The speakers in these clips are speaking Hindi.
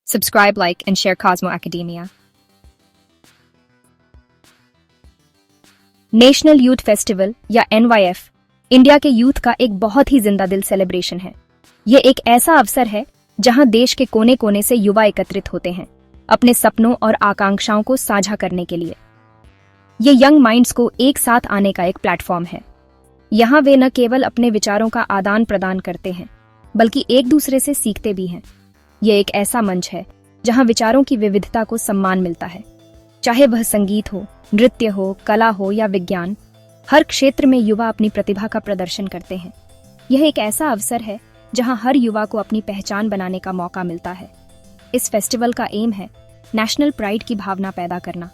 Subscribe, like, and share Cosmo Academia. National youth festival या NYF इंडिया के यूथ का एक बहुत ही जिंदा दिल सेलिब्रेशन है। ये एक ऐसा अवसर है जहां देश के कोने कोने से युवा एकत्रित होते हैं अपने सपनों और आकांक्षाओं को साझा करने के लिए। ये यंग माइंड्स को एक साथ आने का एक प्लेटफॉर्म है। यहाँ वे न केवल अपने विचारों का आदान प्रदान करते हैं बल्कि एक दूसरे से सीखते भी हैं। ये एक ऐसा मंच है जहां विचारों की विविधता को सम्मान मिलता है, चाहे वह संगीत हो, नृत्य हो, कला हो या विज्ञान। हर क्षेत्र में युवा अपनी प्रतिभा का प्रदर्शन करते हैं। यह एक ऐसा अवसर है जहां हर युवा को अपनी पहचान बनाने का मौका मिलता है। इस फेस्टिवल का एम है नेशनल प्राइड की भावना पैदा करना।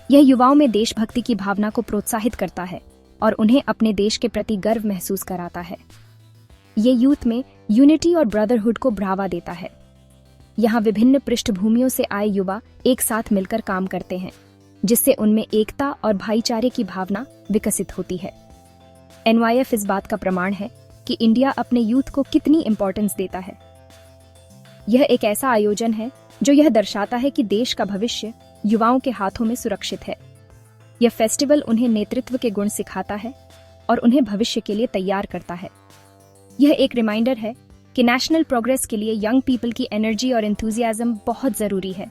यह युवाओं में देशभक्ति की भावना को प्रोत्साहित करता है और उन्हें अपने देश के प्रति गर्व महसूस कराता है। ये यूथ में यूनिटी और ब्रदरहुड को बढ़ावा देता है। यहाँ विभिन्न पृष्ठभूमियों से आए युवा एक साथ मिलकर काम करते हैं, जिससे उनमें एकता और भाईचारे की भावना विकसित होती है। NYF इस बात का प्रमाण है कि इंडिया अपने यूथ को कितनी इंपॉर्टेंस देता है। यह एक ऐसा आयोजन है जो यह दर्शाता है कि देश का भविष्य युवाओं के हाथों में सुरक्षित है। यह फेस्टिवल उन्हें नेतृत्व के गुण सिखाता है और उन्हें भविष्य के लिए तैयार करता है। यह एक रिमाइंडर है कि नेशनल प्रोग्रेस के लिए यंग पीपल की एनर्जी और एंथुजियाज्म बहुत जरूरी है।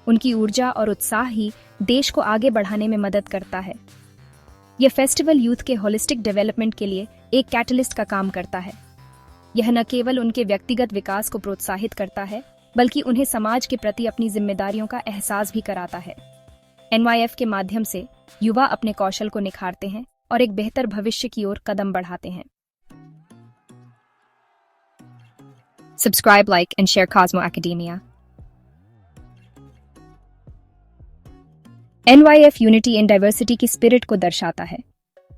उनकी ऊर्जा और उत्साह ही देश को आगे बढ़ाने में मदद करता है। यह फेस्टिवल यूथ के होलिस्टिक डेवलपमेंट के लिए एक कैटलिस्ट का काम करता है। यह न केवल उनके व्यक्तिगत विकास को प्रोत्साहित करता है बल्कि उन्हें समाज के प्रति अपनी जिम्मेदारियों का एहसास भी कराता है। NYF के माध्यम से युवा अपने कौशल को निखारते हैं और एक बेहतर भविष्य की ओर कदम बढ़ाते हैं। Subscribe, like, and share Cosmo Academia. NYF unity in diversity की स्पिरिट को दर्शाता है।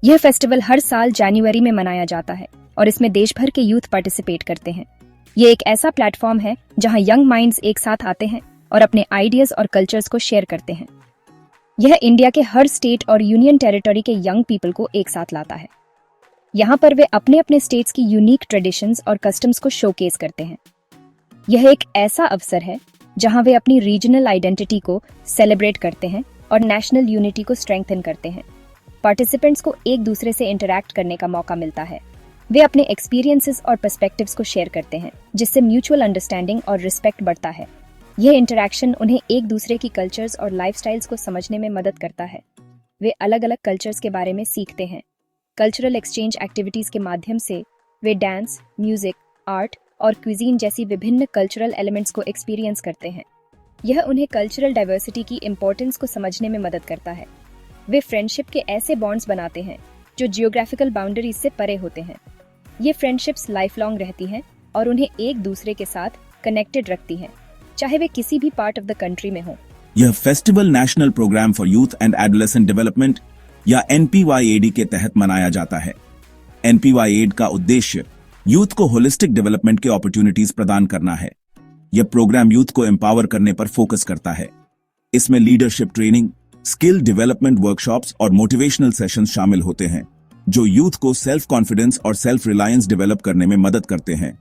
यह फेस्टिवल हर साल जनवरी में मनाया जाता है और इसमें देश भर के यूथ पार्टिसिपेट करते हैं। यह एक ऐसा प्लेटफॉर्म है जहां यंग माइंड्स एक साथ आते हैं और अपने आइडियाज और कल्चर्स को शेयर करते हैं। यह इंडिया के हर स्टेट और यूनियन टेरिटरी के यंग पीपल को एक साथ लाता है। यहाँ पर वे अपने अपने स्टेट्स की यूनिक ट्रेडिशंस और कस्टम्स को शोकेस करते हैं। यह एक ऐसा अवसर है जहाँ वे अपनी रीजनल आइडेंटिटी को सेलिब्रेट करते हैं और नेशनल यूनिटी को स्ट्रेंथन करते हैं। पार्टिसिपेंट्स को एक दूसरे से इंटरैक्ट करने का मौका मिलता है। वे अपने एक्सपीरियंसेस और पर्सपेक्टिव्स को शेयर करते हैं, जिससे म्यूचुअल अंडरस्टैंडिंग और रिस्पेक्ट बढ़ता है। यह इंटरैक्शन उन्हें एक दूसरे की कल्चर्स और लाइफस्टाइल्स को समझने में मदद करता है। वे अलग अलग कल्चर्स के बारे में सीखते हैं। कल्चरल एक्सचेंज एक्टिविटीज के माध्यम से वे डांस, म्यूजिक, आर्ट और क्विजीन जैसी विभिन्न कल्चरल एलिमेंट्स को एक्सपीरियंस करते हैं। यह उन्हें कल्चरल डाइवर्सिटी की इंपॉर्टेंस को समझने में मदद करता है। वे फ्रेंडशिप के ऐसे बॉन्ड्स बनाते हैं जो जियोग्राफिकल बाउंड्रीज से परे होते हैं। ये फ्रेंडशिप्स लाइफ लॉन्ग रहती हैं और उन्हें एक दूसरे के साथ कनेक्टेड रखती हैं, चाहे वे किसी भी पार्ट ऑफ द कंट्री में हों। यह festival national programme for youth and adolescent development या NPYAD के तहत मनाया जाता है। NPYAD का उद्देश्य यूथ को होलिस्टिक डेवलपमेंट के अपॉर्चुनिटीज प्रदान करना है। यह प्रोग्राम यूथ को एम्पावर करने पर फोकस करता है। इसमें leadership training, skill development workshops और मोटिवेशनल सेशंस शामिल होते हैं, जो यूथ को सेल्फ कॉन्फिडेंस और सेल्फ रिलायंस डेवलप करने में मदद करते हैं।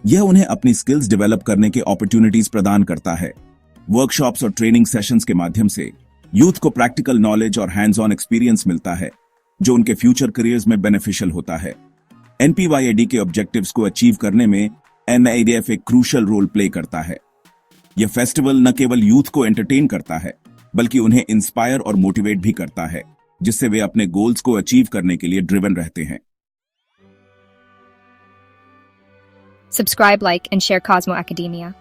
यह उन्हें अपनी स्किल्स डेवलप करने के अपॉर्चुनिटीज प्रदान करता है। वर्कशॉप्स और ट्रेनिंग सेशंस के माध्यम से यूथ को प्रैक्टिकल नॉलेज और हैंड्स ऑन एक्सपीरियंस मिलता है, जो उनके फ्यूचर करियर्स में बेनिफिशियल होता है। NPYAD के ऑब्जेक्टिव्स को अचीव करने में NIDF एक क्रूशियल रोल प्ले करता है। यह फेस्टिवल न केवल यूथ को एंटरटेन करता है बल्कि उन्हें इंस्पायर और मोटिवेट भी करता है, जिससे वे अपने गोल्स को अचीव करने के लिए ड्रिवन रहते हैं। Subscribe, like, and share Cosmo Academia.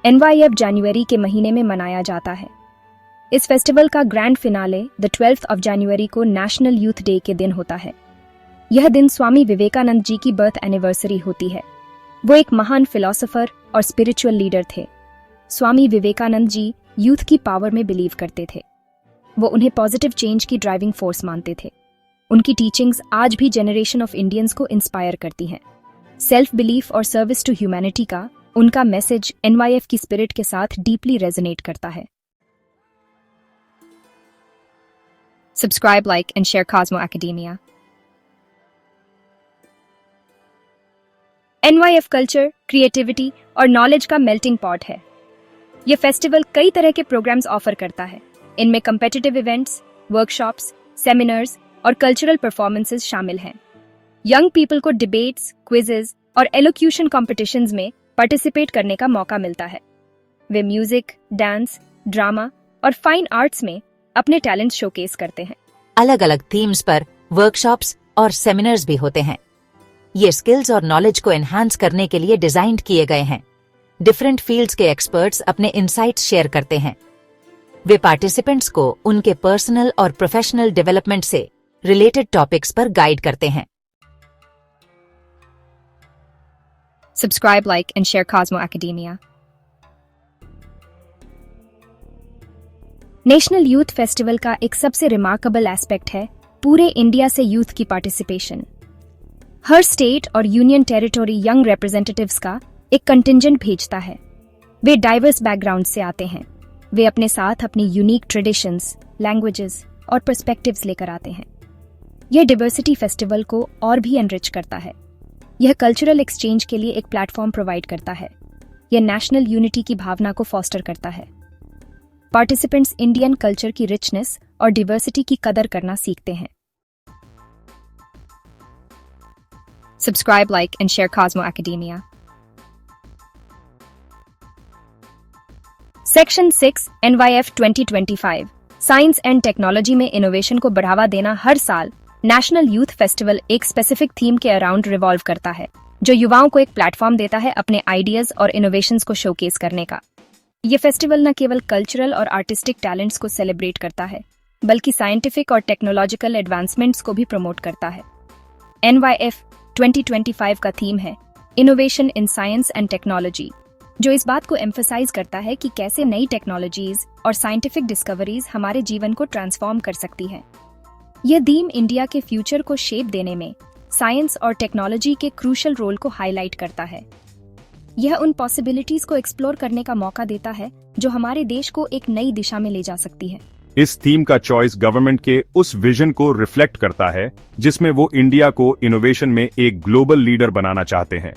NYF जनवरी के महीने में मनाया जाता है। इस फेस्टिवल का grand finale the 12th of January को नेशनल यूथ डे के दिन होता है। यह दिन स्वामी विवेकानंद जी की बर्थ एनिवर्सरी होती है। वो एक महान फिलोसोफर और स्पिरिचुअल लीडर थे। स्वामी विवेकानंद जी यूथ की पावर में बिलीव करते थे। वो उन्हें पॉजिटिव चेंज की ड्राइविंग फोर्स मानते थे। उनकी टीचिंग्स आज भी जनरेशन ऑफ इंडियंस को इंस्पायर करती हैं। सेल्फ बिलीफ और सर्विस टू ह्यूमैनिटी का उनका मैसेज NYF की स्पिरिट के साथ डीपली रेजोनेट करता है। Subscribe, like, and share Cosmo Academia. NYF culture, creativity और नॉलेज का मेल्टिंग पॉट है। ये फेस्टिवल कई तरह के प्रोग्राम्स ऑफर करता है। इनमें कम्पिटिटिव इवेंट्स, वर्कशॉप्स, सेमिनार्स और कल्चरल परफॉर्मेंसेस शामिल हैं। यंग पीपल को डिबेट्स, क्विजेज और एलोक्यूशन कॉम्पिटिशन्स में पार्टिसिपेट करने का मौका मिलता है। वे म्यूजिक, डांस, ड्रामा और फाइन आर्ट्स में अपने टैलेंट शोकेस करते हैं। अलग अलग थीम्स पर वर्कशॉप्स और सेमिनार्स भी होते हैं। ये स्किल्स और नॉलेज को एनहांस करने के लिए डिजाइन किए गए हैं। डिफरेंट फील्ड्स के एक्सपर्ट्स अपने इनसाइट्स शेयर करते हैं। वे पार्टिसिपेंट्स को उनके पर्सनल और प्रोफेशनल डेवलपमेंट से रिलेटेड टॉपिक्स पर गाइड करते हैं। Subscribe, like and share Cosmo Academia. National youth festival का एक सबसे रिमार्केबल एस्पेक्ट है पूरे इंडिया से यूथ की पार्टिसिपेशन। हर स्टेट और यूनियन टेरिटोरी यंग रिप्रेजेंटेटिव्स का एक कंटिंजेंट भेजता है। वे डाइवर्स बैकग्राउंड से आते हैं। वे अपने साथ अपनी यूनिक ट्रेडिशंस, लैंग्वेजेस और पर्सपेक्टिव्स लेकर आते हैं। यह डाइवर्सिटी फेस्टिवल को और भी एनरिच करता है। यह कल्चरल एक्सचेंज के लिए एक प्लेटफॉर्म प्रोवाइड करता है। यह नेशनल यूनिटी की भावना को फॉस्टर करता है। पार्टिसिपेंट्स इंडियन कल्चर की रिचनेस और डिवर्सिटी की कदर करना सीखते हैं। Subscribe, like and share Cosmo Academia. Section 6 NYF 2025 science and technology में इनोवेशन को बढ़ावा देना। हर साल नेशनल यूथ फेस्टिवल एक स्पेसिफिक थीम के अराउंड रिवॉल्व करता है, जो युवाओं को एक प्लेटफॉर्म देता है अपने आइडियाज और इनोवेशंस को शोकेस करने का। ये फेस्टिवल न केवल कल्चरल और आर्टिस्टिक टैलेंट्स को सेलिब्रेट करता है, बल्कि साइंटिफिक और टेक्नोलॉजिकल एडवांसमेंट्स को भी प्रमोट करता है। NYF 2025 का थीम है innovation in science and technology, जो इस बात को एम्फसाइज करता है कि कैसे नई टेक्नोलॉजीज और साइंटिफिक डिस्कवरीज हमारे जीवन को ट्रांसफॉर्म कर सकती है। यह थीम इंडिया के फ्यूचर को शेप देने में साइंस और टेक्नोलॉजी के क्रूशल रोल को हाईलाइट करता है। यह उन पॉसिबिलिटीज को एक्सप्लोर करने का मौका देता है जो हमारे देश को एक नई दिशा में ले जा सकती है। इस थीम का चॉइस गवर्नमेंट के उस विजन को रिफ्लेक्ट करता है जिसमें वो इंडिया को इनोवेशन में एक ग्लोबल लीडर बनाना चाहते हैं।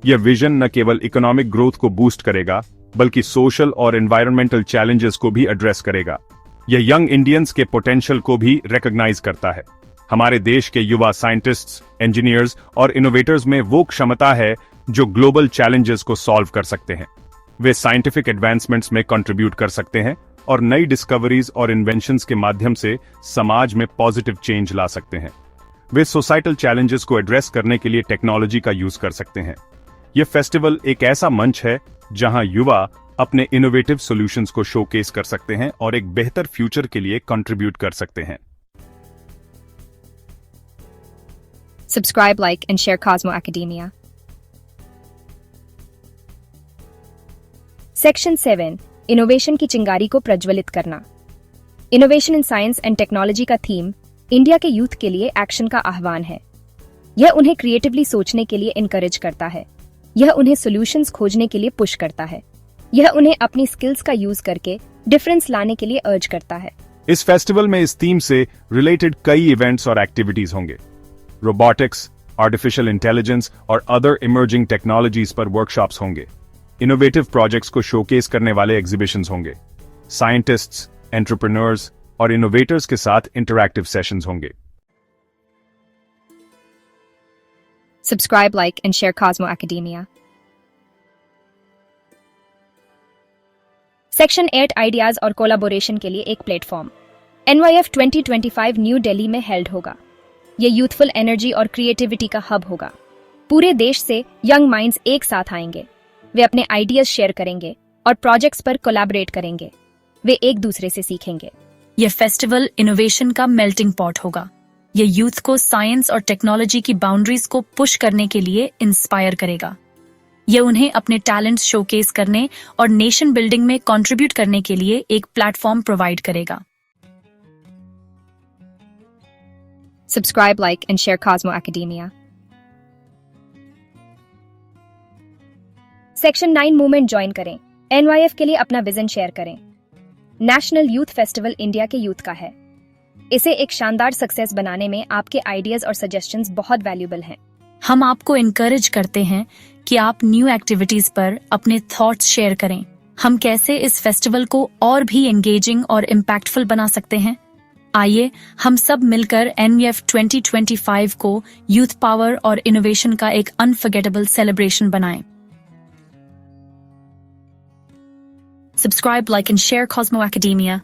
यह विजन न केवल इकोनॉमिक ग्रोथ को बूस्ट करेगा, बल्कि सोशल और एनवायरमेंटल चैलेंजेस को भी एड्रेस करेगा। यह यंग इंडियंस के पोटेंशियल को भी रिकॉग्नाइज करता है। हमारे देश के युवा साइंटिस्ट्स, इंजीनियर्स और इनोवेटर्स में वो क्षमता है जो ग्लोबल चैलेंजेस को सॉल्व कर सकते हैं। वे साइंटिफिक एडवांसमेंट्स में कंट्रीब्यूट कर सकते हैं और नई डिस्कवरीज और इन्वेंशंस के माध्यम से समाज में पॉजिटिव चेंज ला सकते हैं। वे सोसाइटल चैलेंजेस को एड्रेस करने के लिए टेक्नोलॉजी का यूज कर सकते हैं। यह फेस्टिवल एक ऐसा मंच है जहां युवा अपने इनोवेटिव सॉल्यूशंस को शोकेस कर सकते हैं और एक बेहतर फ्यूचर के लिए कंट्रीब्यूट कर सकते हैं। Subscribe, like and share Cosmo Academia. Section 7 innovation की चिंगारी को प्रज्वलित करना। Innovation in science and technology का थीम इंडिया के यूथ के लिए एक्शन का आह्वान है। यह उन्हें क्रिएटिवली सोचने के लिए इनकरेज करता है। यह उन्हें सॉल्यूशंस खोजने के लिए पुश करता है। यह उन्हें अपनी स्किल्स का यूज करके डिफरेंस लाने के लिए अर्ज करता है। इस फेस्टिवल में इस थीम से रिलेटेड कई इवेंट्स और एक्टिविटीज होंगे। रोबोटिक्स, आर्टिफिशियल इंटेलिजेंस और अदर इमर्जिंग टेक्नोलॉजीज पर वर्कशॉप्स होंगे। इनोवेटिव प्रोजेक्ट्स को शोकेस करने वाले एग्जीबिशंस होंगे। साइंटिस्ट्स, एंटरप्रेन्योर्स और इनोवेटर्स के साथ इंटरैक्टिव सेशंस होंगे। Subscribe, like and share Cosmo Academia. Section 8 ideas और कोलैबोरेशन के लिए एक प्लेटफॉर्म। NYF 2025 न्यू दिल्ली में हेल्ड होगा। यह यूथफुल एनर्जी और क्रिएटिविटी का हब होगा। पूरे देश से यंग माइंड्स एक साथ आएंगे। वे अपने आइडियाज शेयर करेंगे और प्रोजेक्ट्स पर कोलैबोरेट करेंगे। वे एक दूसरे से सीखेंगे। यह फेस्टिवल इनोवेशन का मेल्टिंग पॉट होगा। यह यूथ को साइंस और टेक्नोलॉजी की बाउंड्रीज को पुश करने के लिए इंस्पायर करेगा। यह उन्हें अपने टैलेंट्स शोकेस करने और नेशन बिल्डिंग में कंट्रीब्यूट करने के लिए एक प्लेटफॉर्म प्रोवाइड करेगा। Subscribe, like and share Cosmo Academia. Section 9 movement join करें। NYF के लिए अपना विजन शेयर करें। नेशनल यूथ फेस्टिवल इंडिया के यूथ का है। इसे एक शानदार सक्सेस बनाने में आपके आइडियाज और सजेशंस बहुत वैल्यूबल हैं। हम आपको इनकरेज करते हैं कि आप न्यू एक्टिविटीज पर अपने थॉट्स शेयर करें। हम कैसे इस फेस्टिवल को और भी एंगेजिंग और इम्पैक्टफुल बना सकते हैं? आइए हम सब मिलकर NVF 2025 को यूथ पावर और इनोवेशन का एक अनफॉरगेटेबल सेलिब्रेशन बनाएं। Subscribe, like and share Cosmo Academia.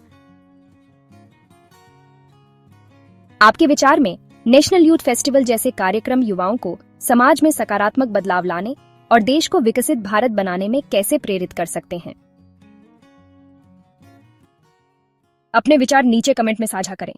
आपके विचार में नेशनल यूथ फेस्टिवल जैसे कार्यक्रम युवाओं को समाज में सकारात्मक बदलाव लाने और देश को विकसित भारत बनाने में कैसे प्रेरित कर सकते हैं? अपने विचार नीचे कमेंट में साझा करें।